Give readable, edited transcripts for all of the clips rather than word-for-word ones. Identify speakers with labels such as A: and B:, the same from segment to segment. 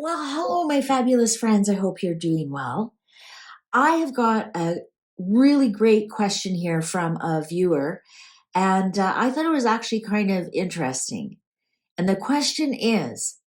A: Well, hello, my fabulous friends. I hope you're doing well. I have got a really great question here from a viewer, and I thought it was actually kind of interesting. And the question is,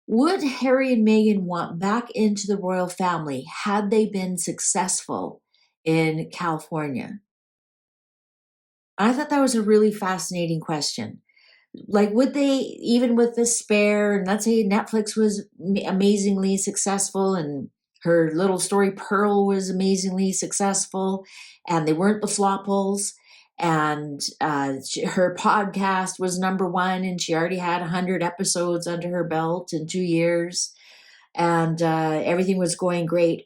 A: would Harry and Meghan want back into the royal family had they been successful in California? I thought that was a really fascinating question. Like, would they, even with the spare, and let's say Netflix was amazingly successful and her little story Pearl was amazingly successful and they weren't the Flopples, and her podcast was number one and she already had 100 episodes under her belt in 2 years, and everything was going great.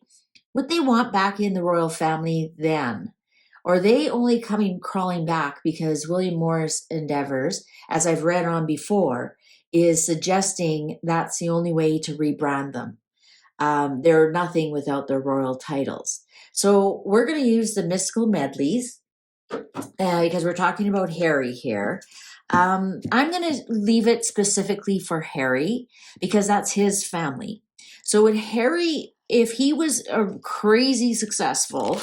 A: Would they want back in the royal family then? Or are they only coming crawling back because William Morris Endeavors, as I've read on before, is suggesting that's the only way to rebrand them? They're nothing without their royal titles. So we're going to use the mystical medleys because we're talking about Harry here. I'm going to leave it specifically for Harry because that's his family. So would Harry, if he was a crazy successful,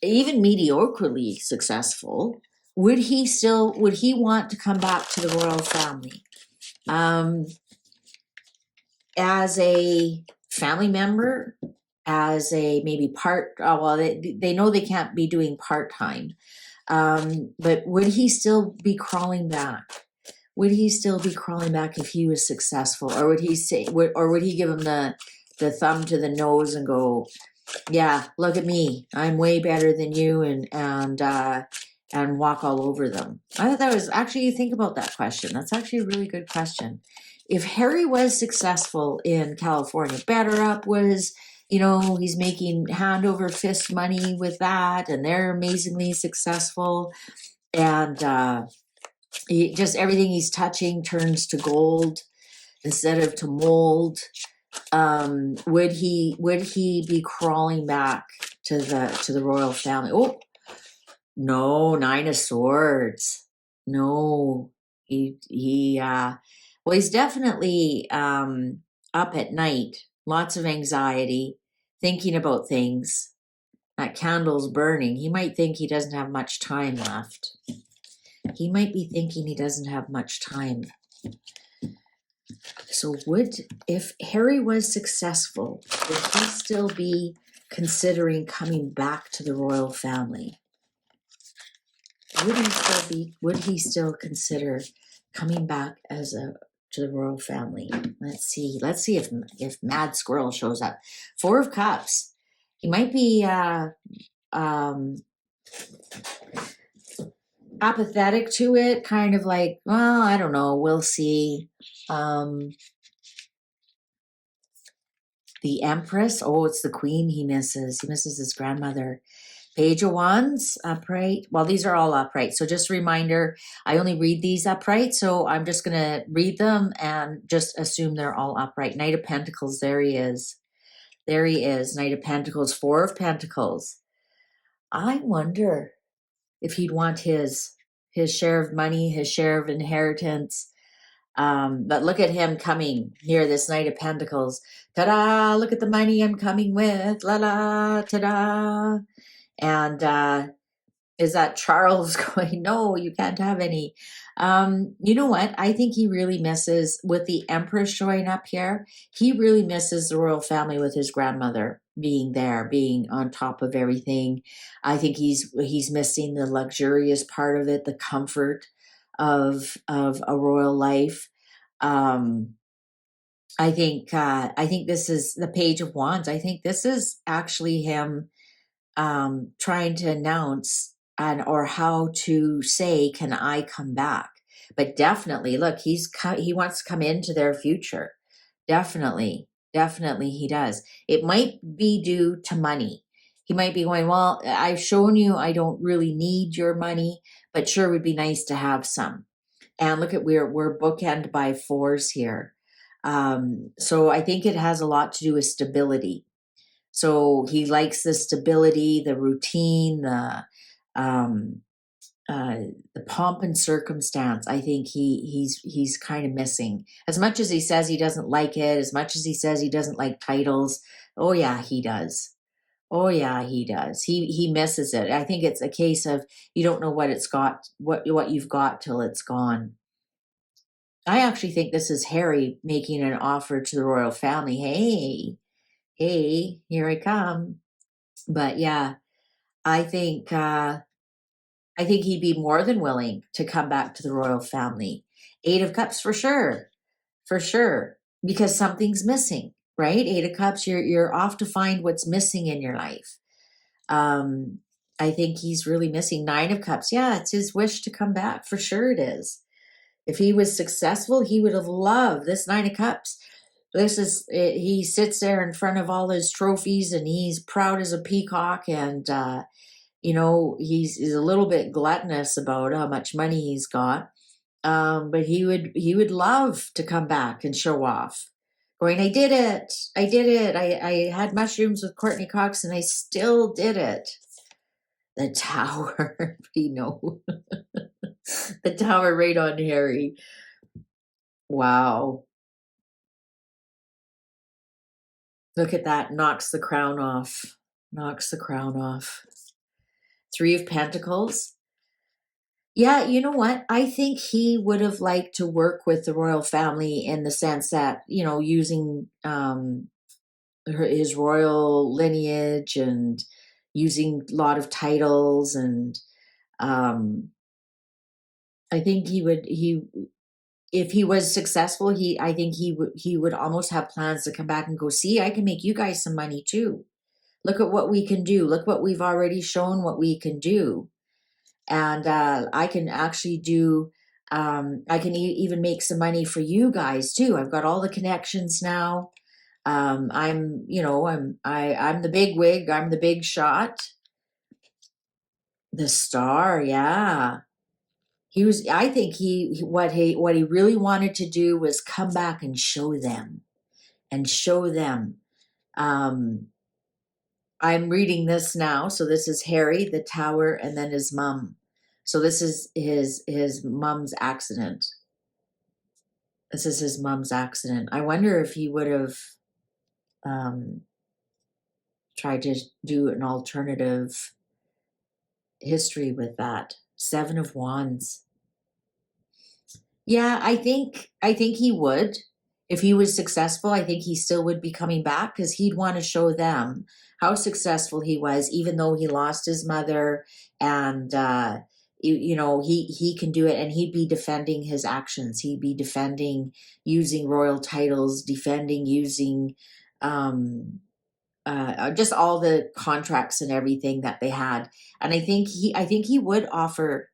A: even mediocrely successful, would he want to come back to the royal family as a family member, as a maybe they know they can't be doing part-time, but would he still be crawling back? Would he still be crawling back if he was successful, or would he give him the thumb to the nose and go, yeah, look at me, I'm way better than you, and walk all over them? I thought that was actually, you think about that question, that's actually a really good question. If Harry was successful in California, Better Up was, he's making hand over fist money with that, and they're amazingly successful, and just everything he's touching turns to gold instead of to mold. Would he be crawling back to the royal family? Oh no, 9 of Swords. No, well, he's definitely up at night, lots of anxiety, thinking about things. That candle's burning. He might think he doesn't have much time left. He might be thinking he doesn't have much time. So if Harry was successful, would he still be considering coming back to the royal family? Would he still consider coming back to the royal family? Let's see if Mad Squirrel shows up. 4 of Cups. He might be apathetic to it, kind of like, well, I don't know, we'll see. The Empress. Oh, it's the Queen he misses. He misses his grandmother. Page of Wands, upright. Well, these are all upright. So just a reminder, I only read these upright. So I'm just going to read them and just assume they're all upright. Knight of Pentacles, there he is. There he is. Knight of Pentacles, 4 of Pentacles. I wonder if he'd want his share of money, his share of inheritance. But look at him coming here, this Knight of Pentacles. Ta-da! Look at the money I'm coming with. La-la! Ta-da! And is that Charles going, no, you can't have any. You know what? I think he really misses, with the Empress showing up here, he really misses the royal family with his grandmother being there, being on top of everything. I think he's missing the luxurious part of it, the comfort of a royal life. I think this is the Page of Wands. I think this is actually him trying to announce or how to say, can I come back? But definitely, look, he wants to come into their future. Definitely he does. It might be due to money. He might be going, well, I've shown you I don't really need your money, but sure would be nice to have some. And look at, we're bookend by 4s here. So I think it has a lot to do with stability. So he likes the stability, the routine, the pomp and circumstance. I think he's kind of missing. As much as he says he doesn't like it, as much as he says he doesn't like titles. Oh yeah, he does. Oh yeah, he does. He misses it. I think it's a case of you don't know what it's got, what you've got till it's gone. I actually think this is Harry making an offer to the royal family. Hey, hey, here I come. But yeah, I think I think he'd be more than willing to come back to the royal family. Eight of Cups for sure, because something's missing, right? Eight of Cups, you're off to find what's missing in your life. Um, I think he's really missing. Nine of Cups, yeah, it's his wish to come back. For sure, it is. If he was successful, he would have loved this Nine of Cups. This is he sits there in front of all his trophies, and he's proud as a peacock, and he's a little bit gluttonous about how much money he's got. But he would love to come back and show off. Going, I did it. I did it. I had mushrooms with Courtney Cox and I still did it. The tower, the tower right on Harry. Wow. Look at that. Knocks the crown off. Knocks the crown off. Three of Pentacles. Yeah, you know what? I think he would have liked to work with the royal family in the sense that, using his royal lineage and using a lot of titles. And I think if he was successful, I think he would almost have plans to come back and go, see, I can make you guys some money too. Look at what we can do. Look what we've already shown what we can do. And I can actually do I can even make some money for you guys too. I've got all the connections now. I'm the big wig. I'm the big shot. The star, yeah. I think what he really wanted to do was come back and show them. Um, I'm reading this now. So this is Harry, the tower, and then his mom. So this is his mom's accident. This is his mom's accident. I wonder if he would have tried to do an alternative history with that. Seven of Wands. Yeah, I think he would. If he was successful, I think he still would be coming back because he'd want to show them how successful he was, even though he lost his mother. And he can do it, and he'd be defending his actions. He'd be defending using royal titles, defending using just all the contracts and everything that they had. And I think he would offer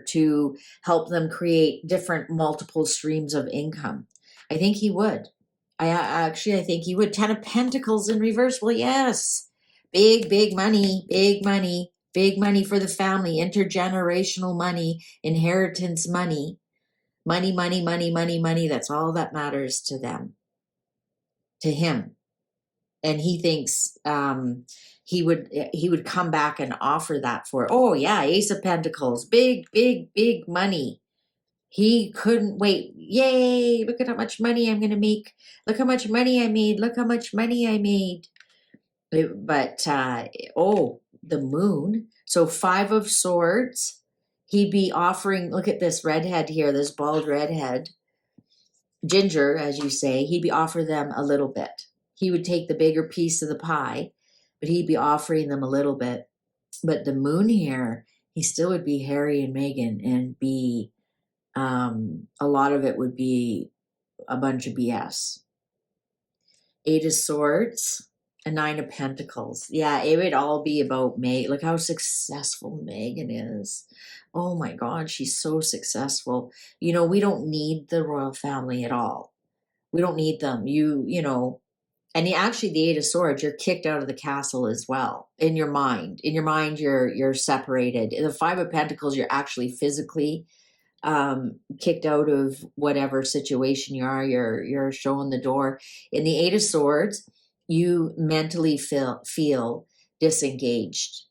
A: to help them create different multiple streams of income. I think he would. I think he would. Ten of Pentacles in reverse. Well, yes, big money, big money for the family, intergenerational money, inheritance money, money. That's all that matters to them, to him. And he thinks he would come back and offer that for, oh yeah, Ace of Pentacles, big money. He couldn't wait. Yay, look at how much money I'm going to make. Look how much money I made. Look how much money I made. But the moon. So Five of Swords. He'd be offering, look at this redhead here, this bald redhead, ginger, as you say. He'd be offering them a little bit. He would take the bigger piece of the pie, but he'd be offering them a little bit. But the moon here, he still would be Harry and Meghan, and be a lot of it would be a bunch of BS. Eight of Swords, a Nine of Pentacles. Yeah, it would all be about Meg. Look how successful Meghan is. Oh my God, she's so successful. We don't need the royal family at all. We don't need them. And actually, the Eight of Swords, you're kicked out of the castle as well. In your mind, you're separated. In the Five of Pentacles, you're actually physically kicked out of whatever situation you are. You're shown the door. In the Eight of Swords, you mentally feel disengaged.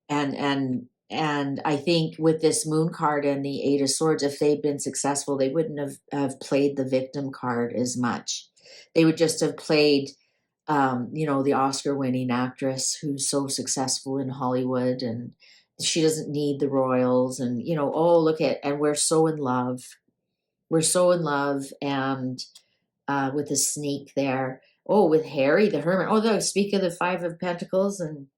A: And I think with this moon card and the eight of swords, if they'd been successful, they wouldn't have played the victim card as much. They would just have played the Oscar winning actress who's so successful in Hollywood, and she doesn't need the royals, and oh, look at, and we're so in love. We're so in love, and with the snake there. Oh, with Harry the Hermit. Oh, no, speak of the Five of Pentacles, and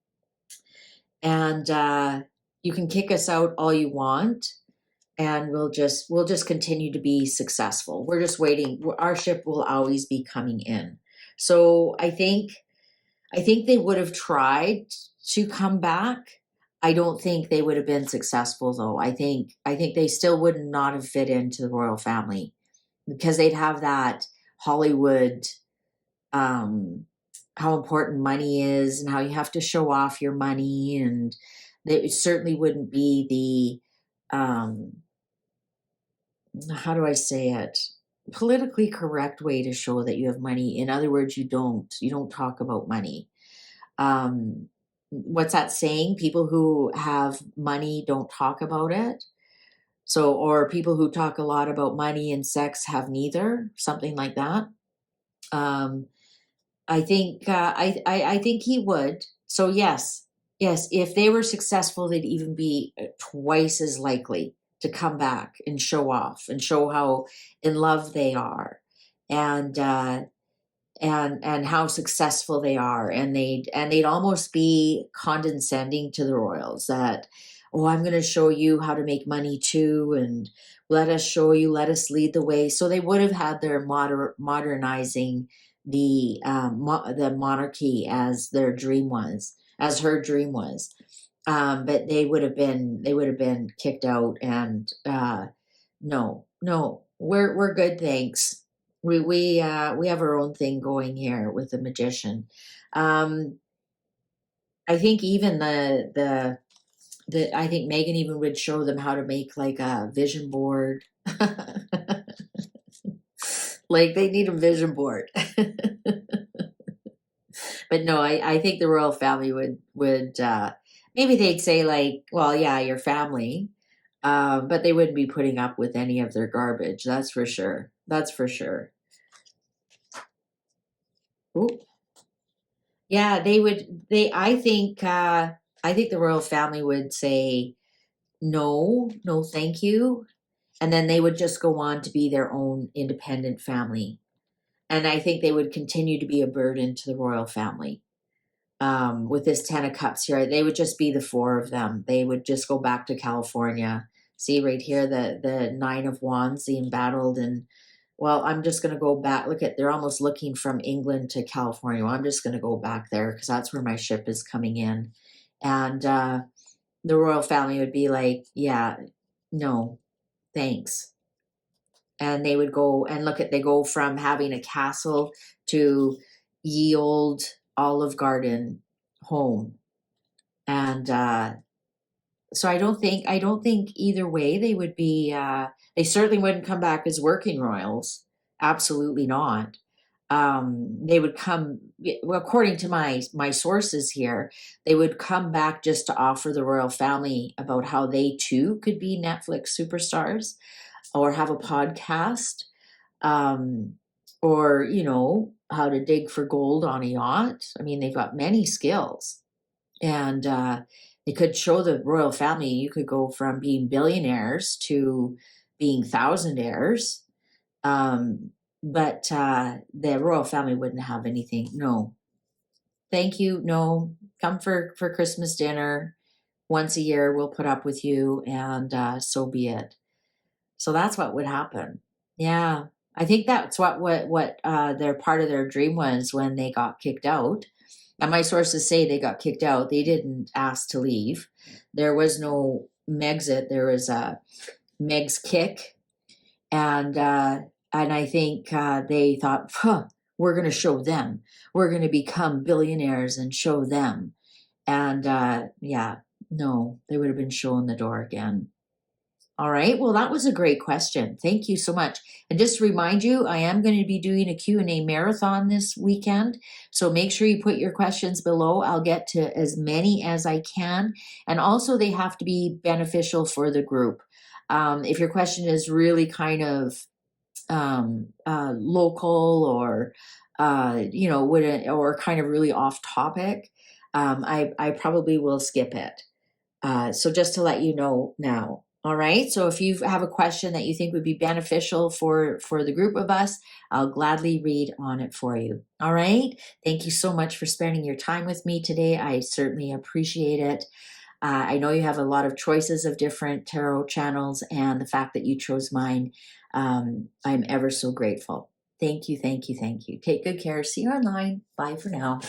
A: you can kick us out all you want, and we'll just continue to be successful. We're just waiting. Our ship will always be coming in. So I think they would have tried to come back. I don't think they would have been successful, though. I think they still would not have fit into the royal family, because they'd have that Hollywood, how important money is and how you have to show off your money, and they certainly wouldn't be the how do I say it, politically correct way to show that you have money. In other words, you don't talk about money. What's that saying? People who have money don't talk about it. So, or people who talk a lot about money and sex have neither, something like that. Um, I think he would. So yes, if they were successful, they'd even be twice as likely to come back and show off and show how in love they are, and and how successful they are, and they'd almost be condescending to the royals, that, oh, I'm going to show you how to make money too, and let us show you, let us lead the way. So they would have had their modernizing the monarchy as their dream was, as her dream was. But they would have been kicked out, and no, we're good, thanks. We have our own thing going here with the magician. Um, I think even the I think Megan even would show them how to make like a vision board. Like they need a vision board. But no, I think the royal family would maybe they'd say, like, well, yeah, your family, but they wouldn't be putting up with any of their garbage. That's for sure. That's for sure. Ooh. Yeah, they would. I think the royal family would say no, no, thank you, and then they would just go on to be their own independent family. And I think they would continue to be a burden to the royal family. With this Ten of Cups here, they would just be the four of them. They would just go back to California. See right here, the Nine of Wands, the embattled, and well, I'm just going to go back. Look at, they're almost looking from England to California. Well, I'm just going to go back there because that's where my ship is coming in. And the royal family would be like, yeah, no, thanks. And they would go and look at, they go from having a castle to ye old Olive Garden home. And so I don't think either way they would be, they certainly wouldn't come back as working royals. Absolutely not. They would come, well, according to my sources here, they would come back just to offer the royal family about how they too could be Netflix superstars or have a podcast, um, or how to dig for gold on a yacht. I mean, they've got many skills, and they could show the royal family you could go from being billionaires to being thousandaires. Um, but the royal family wouldn't have anything. No, thank you. No, come for Christmas dinner once a year. We'll put up with you, and so be it. So that's what would happen. Yeah, I think that's what their part of their dream was when they got kicked out. And my sources say they got kicked out. They didn't ask to leave. There was no Megxit. There was a Meg's kick, and I think they thought, huh, we're going to show them. We're going to become billionaires and show them. And yeah, no, they would have been shown the door again. All right. Well, that was a great question. Thank you so much. And just to remind you, I am going to be doing a Q&A marathon this weekend. So make sure you put your questions below. I'll get to as many as I can. And also they have to be beneficial for the group. If your question is really kind of local or or kind of really off topic, I probably will skip it. So just to let you know now. All right. So if you have a question that you think would be beneficial for the group of us, I'll gladly read on it for you. All right. Thank you so much for spending your time with me today. I certainly appreciate it. I know you have a lot of choices of different tarot channels, and the fact that you chose mine, I'm ever so grateful. Thank you, thank you, thank you. Take good care. See you online. Bye for now.